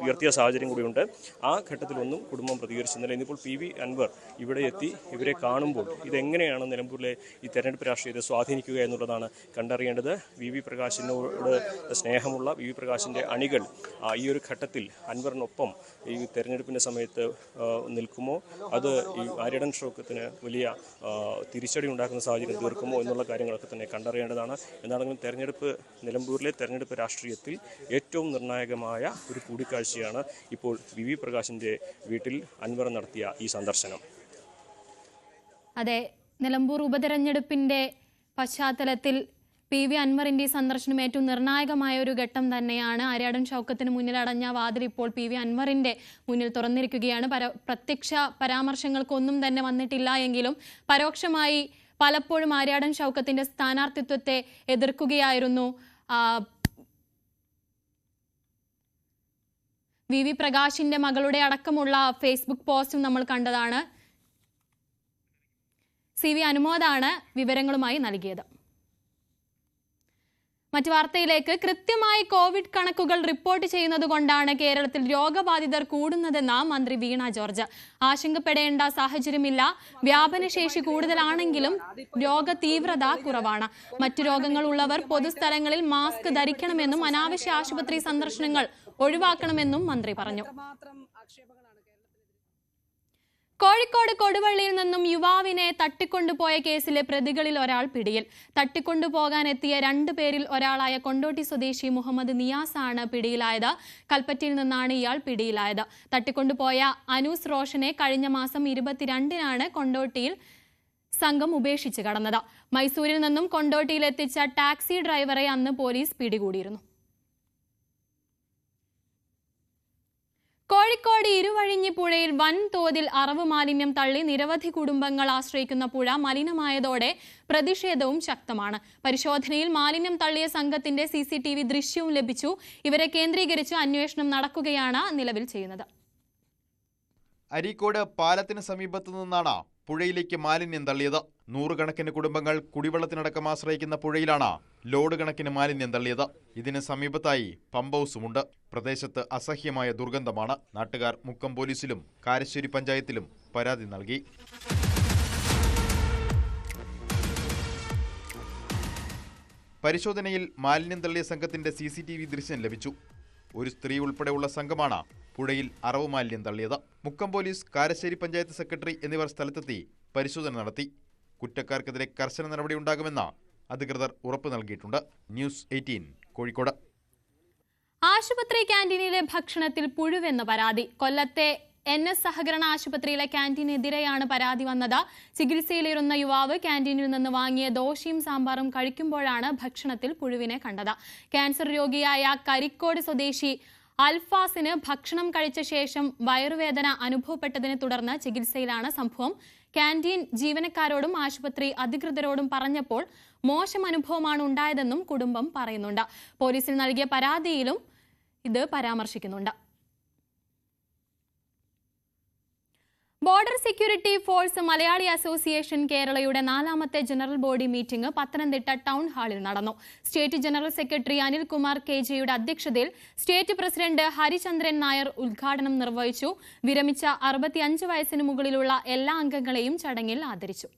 ഉയർത്തിയ സാഹചര്യം കൂടിയുണ്ട്. ആ ഘട്ടത്തിലൊന്നും കുടുംബം പ്രതികരിച്ചിരുന്നില്ല. ഇന്നിപ്പോൾ PV അൻവർ ഇവിടെ എത്തി ഇവരെ കാണുമ്പോൾ ഇതെങ്ങനെയാണ് നിലമ്പൂരിലെ ഈ തെരഞ്ഞെടുപ്പ് രാഷ്ട്രീയത്തെ സ്വാധീനിക്കുക എന്നുള്ളതാണ് കണ്ടറിയേണ്ടത്. VV പ്രകാശിനോട് സ്നേഹമുള്ള VV പ്രകാശിൻ്റെ അണികൾ ഈ ഒരു ഘട്ടത്തിൽ അൻവറിനൊപ്പം ഈ തെരഞ്ഞെടുപ്പിൻ്റെ സമയത്ത് നിൽക്കുമോ, അത് ഈ ആര്യാടൻ ഷൗക്കത്തിന് വലിയ തിരിച്ചടി ഉണ്ടാക്കുന്ന സാഹചര്യം തീർക്കുമോ എന്നുള്ള കാര്യങ്ങളൊക്കെ തന്നെ കണ്ടറിയേണ്ടതാണ്. എന്താണെങ്കിലും നിലമ്പൂരിലെ തെരഞ്ഞെടുപ്പ് രാഷ്ട്രീയത്തിൽ ഏറ്റവും നിർണായകമായ ഒരു കൂടിക്കാഴ്ചയാണ് ഇപ്പോൾ VV പ്രകാശിൻ്റെ വീട്ടിൽ അൻവർ നടത്തിയ ഈ സന്ദർശനം. അതെ, നിലമ്പൂർ ഉപതെരഞ്ഞെടുപ്പിന്റെ പശ്ചാത്തലത്തിൽ PV അൻവറിന്റെ സന്ദർശനം ഏറ്റവും നിർണായകമായ ഒരു ഘട്ടം തന്നെയാണ്. ആര്യാടൻ ഷൗക്കത്തിന് മുന്നിൽ അടഞ്ഞ വാതിൽ ഇപ്പോൾ PV അൻവറിന്റെ മുന്നിൽ തുറന്നിരിക്കുകയാണ്. പ്രത്യക്ഷ പരാമർശങ്ങൾക്കൊന്നും തന്നെ വന്നിട്ടില്ല എങ്കിലും പരോക്ഷമായി പലപ്പോഴും ആര്യാടൻ ഷൗക്കത്തിന്റെ സ്ഥാനാർത്ഥിത്വത്തെ എതിർക്കുകയായിരുന്നു. VV പ്രകാശിന്റെ മകളുടെ അടക്കമുള്ള ഫേസ്ബുക്ക് പോസ്റ്റും നമ്മൾ കണ്ടതാണ്. CV അനുമോദാണ് വിവരങ്ങളുമായി നൽകിയത്. മറ്റു വാർത്തയിലേക്ക്. കൃത്യമായി കോവിഡ് കണക്കുകൾ റിപ്പോർട്ട് ചെയ്യുന്നതുകൊണ്ടാണ് കേരളത്തിൽ രോഗബാധിതർ കൂടുന്നതെന്ന് മന്ത്രി വീണ ജോർജ്. ആശങ്കപ്പെടേണ്ട സാഹചര്യമില്ല. വ്യാപനശേഷി കൂടുതലാണെങ്കിലും രോഗ തീവ്രത കുറവാണ്. മറ്റു രോഗങ്ങൾ ഉള്ളവർ പൊതുസ്ഥലങ്ങളിൽ മാസ്ക് ധരിക്കണമെന്നും അനാവശ്യ ആശുപത്രി സന്ദർശനങ്ങൾ ഒഴിവാക്കണമെന്നും മന്ത്രി പറഞ്ഞു. കോഴിക്കോട് കൊടുവള്ളിയിൽ നിന്നും യുവാവിനെ തട്ടിക്കൊണ്ടുപോയ കേസിലെ പ്രതികളിൽ ഒരാൾ പിടിയിൽ. തട്ടിക്കൊണ്ടുപോകാനെത്തിയ 2 പേരിൽ ഒരാളായ കൊണ്ടോട്ടി സ്വദേശി മുഹമ്മദ് നിയാസ് ആണ് പിടിയിലായത്. കൽപ്പറ്റയിൽ നിന്നാണ് ഇയാൾ പിടിയിലായത്. തട്ടിക്കൊണ്ടുപോയ അനൂസ് റോഷനെ കഴിഞ്ഞ മാസം 22-നാണ് കൊണ്ടോട്ടിയിൽ സംഘം ഉപേക്ഷിച്ച് കടന്നത്. മൈസൂരിൽ നിന്നും കൊണ്ടോട്ടിയിൽ എത്തിച്ച ടാക്സി ഡ്രൈവറെ അന്ന് പോലീസ് പിടികൂടിയിരുന്നു. കോഴിക്കോട് ഇരുവഴിഞ്ഞി പുഴയിൽ വൻതോതിൽ അറവ് മാലിന്യം തള്ളി നിരവധി കുടുംബങ്ങൾ ആശ്രയിക്കുന്ന പുഴ മലിനമായതോടെ പ്രതിഷേധവും ശക്തമാണ്. പരിശോധനയിൽ മാലിന്യം തള്ളിയ സംഘത്തിന്റെ CCTV ദൃശ്യവും ലഭിച്ചു. ഇവരെ കേന്ദ്രീകരിച്ച് അന്വേഷണം നടക്കുകയാണ് നിലവിൽ ചെയ്യുന്നത്. അരീക്കോട് പാലത്തിന് സമീപത്തു നിന്നാണ് പുഴയിലേക്ക് മാലിന്യം തള്ളിയത്. നൂറുകണക്കിന് കുടുംബങ്ങൾ കുടിവെള്ളത്തിനടക്കം ആശ്രയിക്കുന്ന പുഴയിലാണ് ലോഡ് കണക്കിന് മാലിന്യം തള്ളിയത്. ഇതിന് സമീപത്തായി പമ്പ് ഹൗസുമുണ്ട്. പ്രദേശത്ത് അസഹ്യമായ ദുർഗന്ധമാണ്. നാട്ടുകാർ മുക്കം പോലീസിലും കാരശ്ശേരി പഞ്ചായത്തിലും പരാതി നൽകി. പരിശോധനയിൽ മാലിന്യം തള്ളിയ സംഘത്തിന്റെ CCTV ദൃശ്യം ലഭിച്ചു. ഒരു സ്ത്രീ ഉൾപ്പെടെയുള്ള സംഘമാണ് പുഴയിൽ അറവ് മാലിന്യം തള്ളിയത്. മുക്കം പോലീസ്, കാരശ്ശേരി പഞ്ചായത്ത് സെക്രട്ടറി എന്നിവർ സ്ഥലത്തെത്തി പരിശോധന നടത്തി. കുറ്റക്കാർക്കെതിരെ കർശന നടപടിയുണ്ടാകുമെന്ന് അധികൃതർ ഉറപ്പ് നൽകിയിട്ടുണ്ട്. ന്യൂസ് 18 കോഴിക്കോട്. ആശുപത്രി ക്യാന്റീനിലെ ഭക്ഷണത്തിൽ പുഴുവെന്ന് പരാതി. കൊല്ലത്തെ NS സഹകരണ ആശുപത്രിയിലെ ക്യാന്റീനെതിരെയാണ് പരാതി വന്നത്. ചികിത്സയിലിരുന്ന യുവാവ് ക്യാന്റീനിൽ നിന്ന് വാങ്ങിയ ദോശയും സാമ്പാറും കഴിക്കുമ്പോഴാണ് ഭക്ഷണത്തിൽ പുഴുവിനെ കണ്ടത്. ക്യാൻസർ രോഗിയായ കരിക്കോട് സ്വദേശി അൽഫാസിന് ഭക്ഷണം കഴിച്ച ശേഷം വയറുവേദന അനുഭവപ്പെട്ടതിനെ തുടർന്ന് ചികിത്സയിലാണ്. സംഭവം ക്യാന്റീൻ ജീവനക്കാരോടും ആശുപത്രി അധികൃതരോടും പറഞ്ഞപ്പോൾ മോശം അനുഭവമാണ് ഉണ്ടായതെന്നും കുടുംബം പറയുന്നുണ്ട്. പോലീസിൽ നൽകിയ പരാതിയിലും ഇത് പരാമർശിക്കുന്നുണ്ട്. Border security force Malayali association കേരളയുടെ 4ാമത്തെ general body meeting Pathanamthitta town ഹാളിൽ നടന്നു. സ്റ്റേറ്റ് ജനറൽ സെക്രട്ടറി അനിൽകുമാർ KJയുടെ അധ്യക്ഷതയിൽ സ്റ്റേറ്റ് പ്രസിഡന്റ് ഹരിചന്ദ്രൻ നായർ ഉദ്ഘാടനം നിർവഹിച്ചു. വിരമിച്ച 65 വയസ്സിന് മുകളിലുള്ള എല്ലാ അംഗങ്ങളെയും ചടങ്ങിൽ ആദരിച്ചു.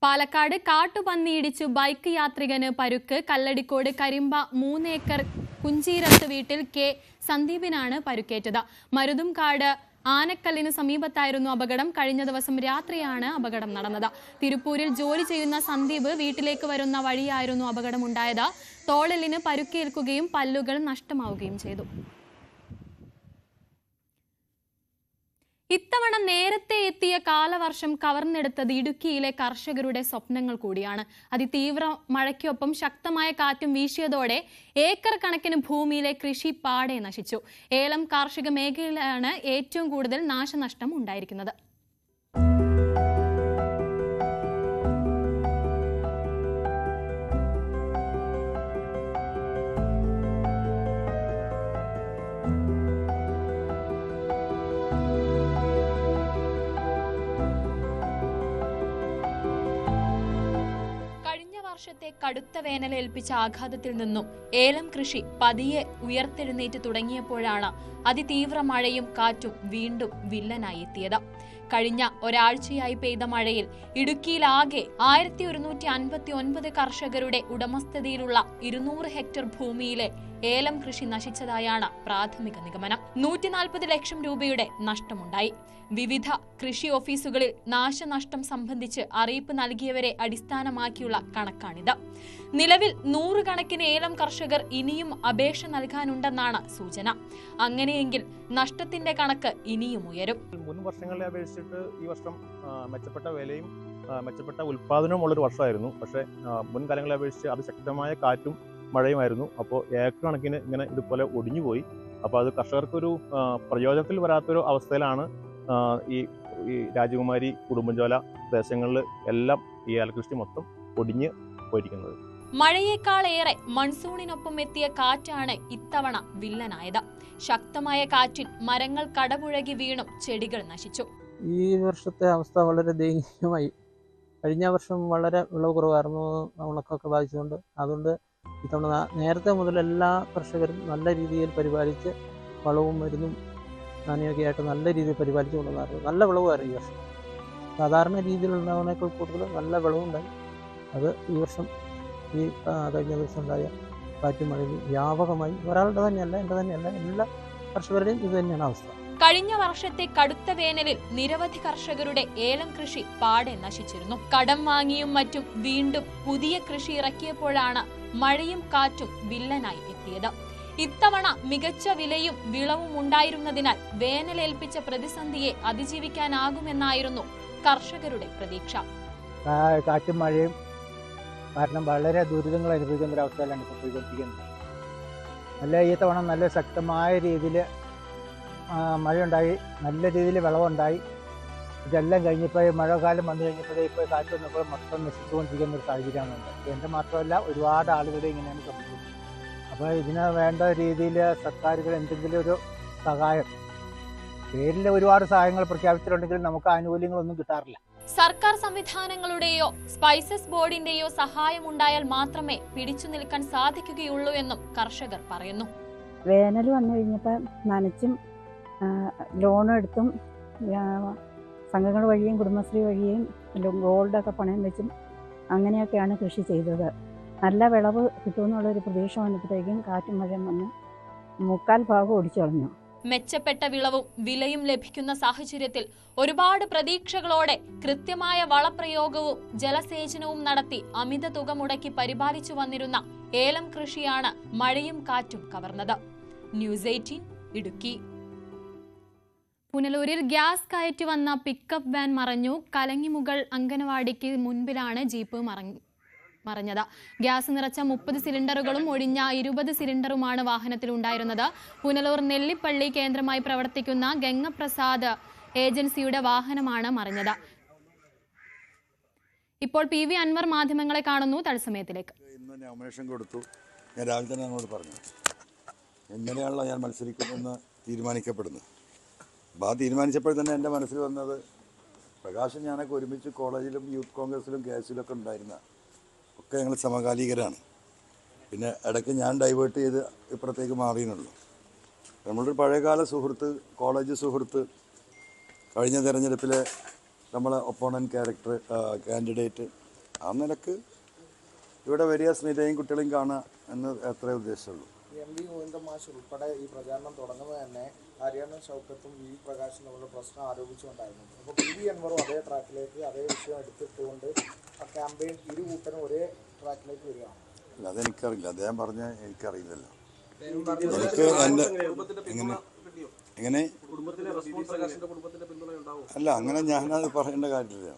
പാലക്കാട് കാട്ടുപന്നിയിടിച്ചു ബൈക്ക് യാത്രികന് പരുക്ക്. കല്ലടിക്കോട് കരിമ്പ 3 ഏക്കർ കുഞ്ചീരത്ത് വീട്ടിൽ K സന്ദീപിനാണ് പരുക്കേറ്റത്. മരുതുംകാട് ആനക്കല്ലിന് സമീപത്തായിരുന്നു അപകടം. കഴിഞ്ഞ ദിവസം രാത്രിയാണ് അപകടം നടന്നത്. തിരുപ്പൂരിൽ ജോലി ചെയ്യുന്ന സന്ദീപ് വീട്ടിലേക്ക് വരുന്ന വഴിയായിരുന്നു അപകടമുണ്ടായത്. തോളെല്ലിന് പരുക്കേൽക്കുകയും പല്ലുകൾ നഷ്ടമാവുകയും ചെയ്തു. ഇത്തവണ നേരത്തെ എത്തിയ കാലവർഷം കവർന്നെടുത്തത് ഇടുക്കിയിലെ കർഷകരുടെ സ്വപ്നങ്ങൾ കൂടിയാണ്. അതിതീവ്ര മഴയ്ക്കൊപ്പം ശക്തമായ കാറ്റും വീശിയതോടെ ഏക്കർ കണക്കിന് ഭൂമിയിലെ കൃഷി പാടെ നശിച്ചു. ഏലം കാർഷിക മേഖലയിലാണ് ഏറ്റവും കൂടുതൽ നാശനഷ്ടം ഉണ്ടായിരിക്കുന്നത്. വർഷത്തെ കടുത്ത വേനലേൽപ്പിച്ച ആഘാതത്തിൽ നിന്നും ഏലം കൃഷി പതിയെ ഉയർത്തെഴുന്നേറ്റ് തുടങ്ങിയപ്പോഴാണ് അതിതീവ്ര മഴയും കാറ്റും വീണ്ടും വില്ലനായി എത്തിയത്. കഴിഞ്ഞ ഒരാഴ്ചയായി പെയ്ത മഴയിൽ ഇടുക്കിയിലാകെ 1159 കർഷകരുടെ ഉടമസ്ഥതയിലുള്ള 200 ഹെക്ടർ ഭൂമിയിലെ ഏലം കൃഷി നശിച്ചതായാണ് പ്രാഥമിക നിഗമനം. 140 ലക്ഷം രൂപയുടെ നഷ്ടമുണ്ടായി. വിവിധ കൃഷി ഓഫീസുകളിൽ നാശനഷ്ടം സംബന്ധിച്ച് അറിയിപ്പ് നൽകിയവരെ അടിസ്ഥാനമാക്കിയുള്ള കണക്കാണിത്. നിലവിൽ 100 കണക്കിന് ഏലം കർഷകർ ഇനിയും അപേക്ഷ നൽകാനുണ്ടെന്നാണ് സൂചന. അങ്ങനെയെങ്കിൽ നഷ്ടത്തിന്റെ കണക്ക് ഇനിയും ഉയരും. മുൻ വർഷങ്ങളെ അപേക്ഷിച്ചിട്ട് ഈ വർഷം മെച്ചപ്പെട്ട വിലയും മെച്ചപ്പെട്ട ഉൽപ്പാദനവും ഉള്ളൊരു വർഷമായിരുന്നു. പക്ഷേ മുൻകാലങ്ങളെ അപേക്ഷിച്ച് അതിശക്തമായ കാറ്റും മഴയുമായിരുന്നു. അപ്പോൾ ഏക്കർ കണക്കിന് ഇങ്ങനെ ഇതുപോലെ ഒടിഞ്ഞുപോയി. അപ്പോൾ അത് കർഷകർക്കൊരു പ്രയോജനത്തിൽ വരാത്തൊരു അവസ്ഥയിലാണ് ഈ രാജകുമാരി, കുടുംബഞ്ചോല പ്രദേശങ്ങളിൽ എല്ലാം ഈ ഏലകൃഷി മൊത്തം ഒടിഞ്ഞ് പോയിരിക്കുന്നത്. മഴയേക്കാളേറെ മൺസൂണിനൊപ്പം എത്തിയ കാറ്റാണ് ഇത്തവണ വില്ലനായത്. ശക്തമായ കാറ്റിൽ മരങ്ങൾ കടപുഴകി വീണും ചെടികൾ നശിച്ചു. ഈ വർഷത്തെ അവസ്ഥ വളരെ ദയനീയമായി. കഴിഞ്ഞ വർഷം വളരെ വിളവ് കുറവായിരുന്നു, ഉണക്കൊക്കെ ബാധിച്ചുകൊണ്ട്. അതുകൊണ്ട് ഇത്തവണ നേരത്തെ മുതൽ എല്ലാ കർഷകരും നല്ല രീതിയിൽ പരിപാലിച്ച് വളവും മരുന്നും നാണ്യമൊക്കെ ആയിട്ട് നല്ല രീതിയിൽ പരിപാലിച്ചു കൊണ്ടുവന്നായിരുന്നു. നല്ല വിളവായിരുന്നു ഈ വർഷം. സാധാരണ രീതിയിൽ ഉണ്ടാകുന്നതിനേക്കാൾ കൂടുതൽ നല്ല വിളവുണ്ടായി. അത് ഈ വർഷം ഈ കഴിഞ്ഞ ദിവസം ഉണ്ടായ കാറ്റും മഴയും വ്യാപകമായി ഒരാളുടെ തന്നെയല്ല, എൻ്റെ തന്നെയല്ല, എല്ലാ കർഷകരുടെയും ഇത് തന്നെയാണ് അവസ്ഥ. കഴിഞ്ഞ വർഷത്തെ കടുത്ത വേനലിൽ നിരവധി കർഷകരുടെ ഏലം കൃഷി പാടെ നശിച്ചിരുന്നു. കടം വാങ്ങിയും മറ്റും വീണ്ടും പുതിയ കൃഷി ഇറക്കിയപ്പോഴാണ് മഴയും കാറ്റും വില്ലനായി എത്തിയത്. ഇത്തവണ മികച്ച വിലയും വിളവും ഉണ്ടായിരുന്നതിനാൽ വേനലേൽപ്പിച്ച പ്രതിസന്ധിയെ അതിജീവിക്കാനാകുമെന്നായിരുന്നു കർഷകരുടെ പ്രതീക്ഷ. കാറ്റും മഴയും കാരണം വളരെ ദുരിതങ്ങൾ അനുഭവിക്കുന്ന ഒരവസ്ഥയിലാണ് ഇപ്പോൾ പോയിക്കൊണ്ടിരിക്കുന്നത്. ഈ തവണ നല്ല ശക്തമായ രീതിയിൽ മഴയുണ്ടായി, നല്ല രീതിയിൽ വിളവുണ്ടായി. ഇതെല്ലാം കഴിഞ്ഞപ്പോൾ മഴക്കാലം വന്നു കഴിഞ്ഞപ്പോഴേ ഇപ്പോൾ കാറ്റ് വന്നപ്പോൾ മൊത്തം നശിച്ചുകൊണ്ടിരിക്കുന്ന ഒരു സാഹചര്യമാണ്. എൻ്റെ മാത്രമല്ല ഒരുപാട് ആളുകളുടെ ഇങ്ങനെയാണ് സംഭവിക്കുന്നത്. അപ്പോൾ ഇതിന് വേണ്ട രീതിയിൽ സർക്കാരുകൾ എന്തെങ്കിലും ഒരു സഹായം, പേരിൽ ഒരുപാട് സഹായങ്ങൾ പ്രഖ്യാപിച്ചിട്ടുണ്ടെങ്കിലും നമുക്ക് ആനുകൂല്യങ്ങളൊന്നും കിട്ടാറില്ല. സർക്കാർ സംവിധാനങ്ങളുടെയോ സ്പൈസസ് ബോർഡിന്റെയോ സഹായം ഉണ്ടായാൽ മാത്രമേ പിടിച്ചു നിൽക്കാൻ സാധിക്കുകയുള്ളൂ എന്നും കർഷകർ പറയുന്നു. വേനൽ വന്നു കഴിഞ്ഞപ്പോൾ നനച്ചും ലോണും എടുത്തും സംഘങ്ങൾ വഴിയും കുടുംബശ്രീ വഴിയും ഗോൾഡൊക്കെ പണയം വെച്ചും അങ്ങനെയൊക്കെയാണ് കൃഷി ചെയ്തത്. നല്ല വിളവ് കിട്ടുമെന്നുള്ളൊരു പ്രതീക്ഷ വന്നപ്പോഴത്തേക്കും കാറ്റും മഴയും വന്ന് 3/4 ഭാഗം ഒടിച്ചു കളഞ്ഞു. മെച്ചപ്പെട്ട വിളവും വിലയും ലഭിക്കുന്ന സാഹചര്യത്തിൽ ഒരുപാട് പ്രതീക്ഷകളോടെ കൃത്യമായ വളപ്രയോഗവും ജലസേചനവും നടത്തി അമിത തുക മുടക്കി പരിപാലിച്ചു വന്നിരുന്ന ഏലം കൃഷിയാണ് മഴയും കാറ്റും കവർന്നത്. ന്യൂസ് 18 ഇടുക്കി. പുനലൂരിൽ ഗ്യാസ് കയറ്റി വന്ന പിക്കപ്പ് വാൻ മറഞ്ഞു. കലങ്ങിമുകൾ അംഗനവാടിക്ക് മുൻപിലാണ് ജീപ്പ് മറഞ്ഞത്. ഗ്യാസ് നിറച്ച 30 സിലിണ്ടറുകളും ഒഴിഞ്ഞ 20 സിലിണ്ടറുമാണ് വാഹനത്തിലുണ്ടായിരുന്നത്. പുനലൂർ നെല്ലിപ്പള്ളി കേന്ദ്രമായി പ്രവർത്തിക്കുന്ന ഗംഗപ്രസാദ് ഏജൻസിയുടെ വാഹനമാണ് മറിഞ്ഞത്. ഇപ്പോൾ PV അൻവർ മാധ്യമങ്ങളെ കാണുന്നു. തത്സമയത്തിലേക്ക്. ഇന്ന് നോമിനേഷൻ കൊടുത്തു. ഞാൻ രാവിലെ തന്നെ എന്നോട് പറഞ്ഞു എങ്ങനെയാണല്ലോ ഞാൻ മത്സരിക്കുമെന്ന് തീരുമാനിക്കപ്പെടുന്നത്. അപ്പോൾ ആ തീരുമാനിച്ചപ്പോൾ തന്നെ എൻ്റെ മനസ്സിൽ വന്നത് പ്രകാശൻ ഞാനൊക്കെ ഒരുമിച്ച് കോളേജിലും യൂത്ത് കോൺഗ്രസിലും കേസിലൊക്കെ ഉണ്ടായിരുന്ന ഒക്കെ ഞങ്ങൾ സമകാലികരാണ്. പിന്നെ ഇടയ്ക്ക് ഞാൻ ഡൈവേർട്ട് ചെയ്ത് ഇപ്പുറത്തേക്ക് മാറിയെന്നുള്ളൂ. നമ്മളൊരു പഴയകാല സുഹൃത്ത്, കോളേജ് സുഹൃത്ത്, കഴിഞ്ഞ തെരഞ്ഞെടുപ്പിലെ നമ്മളെ ഒപ്പോണൻറ്റ് കാൻഡിഡേറ്റ്, ആ നിലക്ക് ഇവിടെ വരിക, സ്മിതയും കുട്ടികളെയും കാണുക എന്ന് അത്രേ ഉദ്ദേശമുള്ളൂ. MV ഗോവിന്ദൻ മാഷ് ഉൾപ്പെടെ ഈ പ്രചാരണം തുടങ്ങുന്നത് തന്നെ ഹരിയാണ ഷൗക്കത്തും VV പ്രകാശും തമ്മിലുള്ള പ്രശ്നം ആരോപിച്ചുകൊണ്ടായിരുന്നു. അപ്പോൾ PV അൻവറും അതേ ട്രാക്കിലേക്ക് അതേ വിഷയം എടുത്തിട്ടുകൊണ്ട് ആ ക്യാമ്പയിൻ ഇരു കൂട്ടരും ഒരേ ട്രാക്കിലേക്ക് വരികയാണ്. അല്ല, അതെനിക്കറിയില്ല. അദ്ദേഹം പറഞ്ഞ എനിക്കറിയില്ലല്ലോ. എനിക്ക് എങ്ങനെ അല്ല, അങ്ങനെ ഞാനത് പറയേണ്ട കാര്യമില്ല.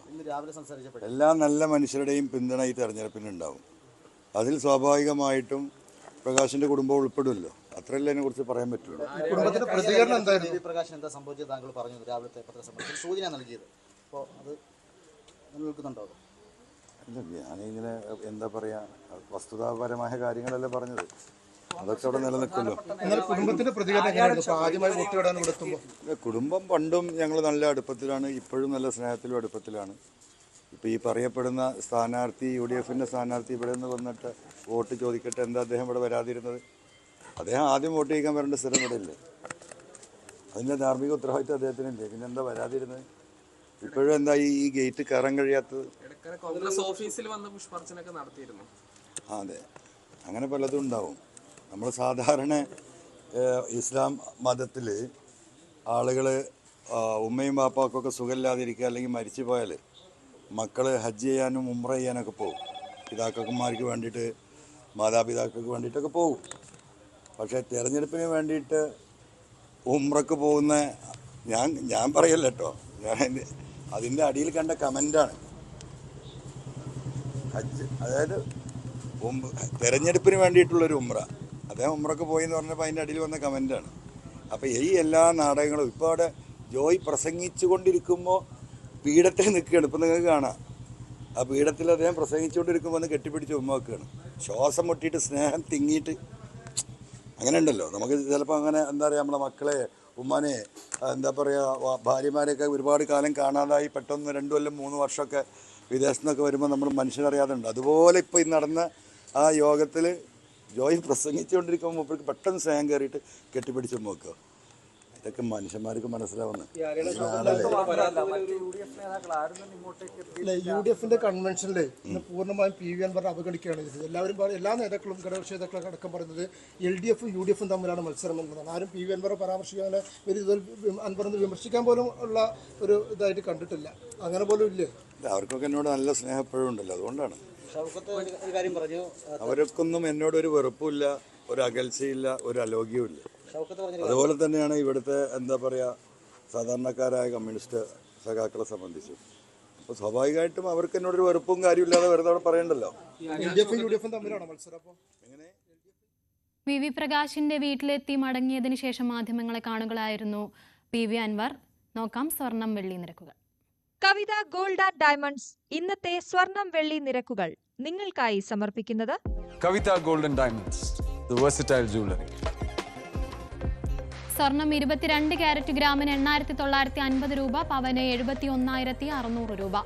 എല്ലാ നല്ല മനുഷ്യരുടെയും പിന്തുണ ഈ തെരഞ്ഞെടുപ്പിനുണ്ടാവും. അതിൽ സ്വാഭാവികമായിട്ടും പ്രകാശിന്റെ കുടുംബം ഉൾപ്പെടുമല്ലോ. അത്രയല്ലേ അതിനെ കുറിച്ച് പറയാൻ പറ്റുള്ളൂ. കുടുംബത്തിന്റെ പ്രതികരണം എന്തായിരുന്നു? പ്രകാശൻ എന്താ സംഭവിച്ചത്? താങ്കൾ പറഞ്ഞു രാവിലത്തെ പത്രസമ്മേളനത്തിൽ സൂചന നൽകിയത്. അപ്പോൾ അത് നിലനിൽക്കുന്നുണ്ടോ? അല്ല, ഞാനിങ്ങനെ എന്താ പറയാ, വസ്തുതാപരമായ കാര്യങ്ങളല്ലേ പറഞ്ഞത്. അതൊക്കെ അവിടെ നിലനിൽക്കുമല്ലോ. കുടുംബം പണ്ടും ഞങ്ങൾ നല്ല അടുപ്പത്തിലാണ്, ഇപ്പോഴും നല്ല സ്നേഹത്തിലും അടുപ്പത്തിലാണ്. ഇപ്പോൾ ഈ പറയപ്പെടുന്ന സ്ഥാനാർത്ഥി, UDFന്റെ സ്ഥാനാർത്ഥി ഇവിടെ നിന്ന് വന്നിട്ട് വോട്ട് ചോദിക്കട്ടെ, എന്താ അദ്ദേഹം ഇവിടെ വരാതിരുന്നത്? അദ്ദേഹം ആദ്യം വോട്ട് ചെയ്യിക്കാൻ വരേണ്ട സ്ഥലം ഇവിടെ ഇല്ലേ? അതിൻ്റെ ധാർമ്മിക ഉത്തരവാദിത്വം അദ്ദേഹത്തിനില്ലേ? പിന്നെ എന്താ വരാതിരുന്നത്? ഇപ്പോഴും എന്താ ഈ ഗേറ്റ് കയറാൻ കഴിയാത്തത്? അതെ, അങ്ങനെ പലതും ഉണ്ടാവും. നമ്മൾ സാധാരണ ഇസ്ലാം മതത്തിൽ ആളുകൾ ഉമ്മയും ബാപ്പാക്കൊക്കെ സുഖമില്ലാതിരിക്കുക അല്ലെങ്കിൽ മരിച്ചു പോയാൽ മക്കൾ ഹജ്ജ് ചെയ്യാനും ഉംറ ചെയ്യാനൊക്കെ പോകും. പിതാക്കന്മാർക്ക് വേണ്ടിയിട്ട്, മാതാപിതാക്കൾക്ക് വേണ്ടിയിട്ടൊക്കെ പോകും. പക്ഷേ തിരഞ്ഞെടുപ്പിന് വേണ്ടിയിട്ട് ഉംറക്ക് പോകുന്ന ഞാൻ പറയല്ല കേട്ടോ, ഞാൻ അതിൻ്റെ അടിയിൽ കണ്ട കമൻ്റാണ്. ഹജ്ജ്, അതായത് തിരഞ്ഞെടുപ്പിന് വേണ്ടിയിട്ടുള്ളൊരു ഉംറ, അദ്ദേഹം ഉംറക്ക് പോയി എന്ന് പറഞ്ഞപ്പോൾ അതിൻ്റെ അടിയിൽ വന്ന കമൻ്റാണ്. അപ്പോൾ ഈ എല്ലാ നാടകങ്ങളും ഇപ്പോൾ അവിടെ ജോയ് പ്രസംഗിച്ചു കൊണ്ടിരിക്കുമ്പോൾ പീഠത്തിൽ നിൽക്കുകയാണ്. ഇപ്പം നിങ്ങൾക്ക് കാണാം, ആ പീഠത്തിൽ അദ്ദേഹം പ്രസംഗിച്ചുകൊണ്ടിരിക്കുമ്പോൾ ഒന്ന് കെട്ടിപ്പിടിച്ച് ഉമ്മ വെക്കുകയാണ്. ശ്വാസം മുട്ടിയിട്ട് സ്നേഹം തിങ്ങിയിട്ട് അങ്ങനെ ഉണ്ടല്ലോ. നമുക്ക് ചിലപ്പോൾ അങ്ങനെ എന്താ പറയുക, നമ്മളെ മക്കളെ, ഉമ്മാനെ, എന്താ പറയുക, ഭാര്യമാരെയൊക്കെ ഒരുപാട് കാലം കാണാതായി പെട്ടെന്ന് 2 കൊല്ലം 3 വർഷമൊക്കെ വിദേശത്തു നിന്നൊക്കെ വരുമ്പോൾ നമ്മൾ മനുഷ്യനറിയാതെ ഉണ്ട്. അതുപോലെ ഇപ്പോൾ ഈ നടന്ന ആ യോഗത്തിൽ ജോയ് പ്രസംഗിച്ചുകൊണ്ടിരിക്കുമ്പോൾ മൂപ്പർക്ക് പെട്ടെന്ന് സ്നേഹം കയറിയിട്ട് കെട്ടിപ്പിടിച്ച് നോക്കുക. ഇതൊക്കെ മനുഷ്യന്മാർക്ക് മനസ്സിലാവുന്നത്. UDFന്റെ കൺവെൻഷനിൽ ഇന്ന് പൂർണ്ണമായും PV അൻവർ അവഗണിക്കുകയാണ് ചെയ്തത്. എല്ലാവരും എല്ലാ നേതാക്കളും ഘടകകക്ഷി നേതാക്കളൊക്കെ അടക്കം പറയുന്നത് LDFും UDFും തമ്മിലാണ് മത്സരം എന്നതാണ്. ആരും PV അൻവറെ പരാമർശിക്കാൻ, അൻവറിന് വിമർശിക്കാൻ പോലും ഉള്ള ഒരു ഇതായിട്ട് കണ്ടിട്ടില്ല. അങ്ങനെ പോലും ഇല്ലേ? അവർക്കൊക്കെ എന്നോട് നല്ല സ്നേഹം എപ്പോഴും ഉണ്ടല്ലോ, അതുകൊണ്ടാണ്. അവർക്കൊന്നും എന്നോടൊരു വെറുപ്പുമില്ല, ഒരു അകൽച്ചയില്ല, ഒരു അലോഗ്യവും ഇല്ല. അതുപോലെ തന്നെയാണ് ഇവിടുത്തെ എന്താ പറയുക സാധാരണക്കാരായ കമ്മ്യൂണിസ്റ്റ് സഖാക്കളെ സംബന്ധിച്ചു. അപ്പോൾ സ്വാഭാവികമായിട്ടും അവർക്ക് എന്നോടൊരു വെറുപ്പും കാര്യമില്ലാതെ വെറുതെ അവിടെ പറയണ്ടല്ലോ. LDFും UDFും തമ്മിലാണോ മത്സരം? അപ്പോൾ വി പ്രകാശിന്റെ വീട്ടിലെത്തി മടങ്ങിയതിനു ശേഷം മാധ്യമങ്ങളെ കാണുകയായിരുന്നു PV അൻവർ. നോക്കാം സ്വർണം വെള്ളി നിരക്കുകൾ. കവിത ഗോൾഡ് ആൻഡ് ഡയമണ്ട്സ് ഇന്നത്തെ സ്വർണം വെള്ളി നിരക്കുകൾ നിങ്ങൾക്കായി സമർപ്പിക്കുന്നത് Kavitha gold and diamonds, the versatile jewellery. സ്വർണം 22 ക്യാരറ്റ് ഗ്രാമിന് 8,950 രൂപ, പവന് 71,600 രൂപ.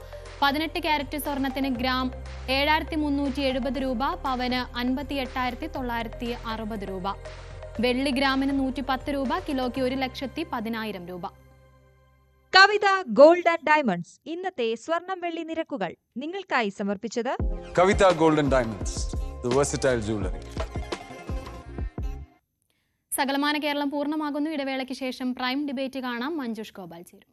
18 ക്യാരറ്റ് സ്വർണത്തിന് ഗ്രാം 7,370 രൂപ, പവന് 58,960 രൂപ. വെള്ളി ഗ്രാമിന് 110 രൂപ, കിലോയ്ക്ക് 1,10,10,000 രൂപ. കവിത ഗോൾഡ് ആൻഡ് ഡയമണ്ട്സ് ഇന്നത്തെ സ്വർണം വെള്ളി നിരക്കുകൾ നിങ്ങൾക്കായി സമർപ്പിച്ചത് Kavitha gold and diamonds, the versatile jewellery. സകലമാന കേരളം പൂർണ്ണമാകുന്നു. ഇടവേളയ്ക്ക് ശേഷം പ്രൈം ഡിബേറ്റ് കാണാം. മഞ്ജുഷ് ഗോപാൽ ചേരും.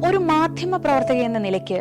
ഒരു മാധ്യമ പ്രവർത്തക എന്ന നിലയ്ക്ക്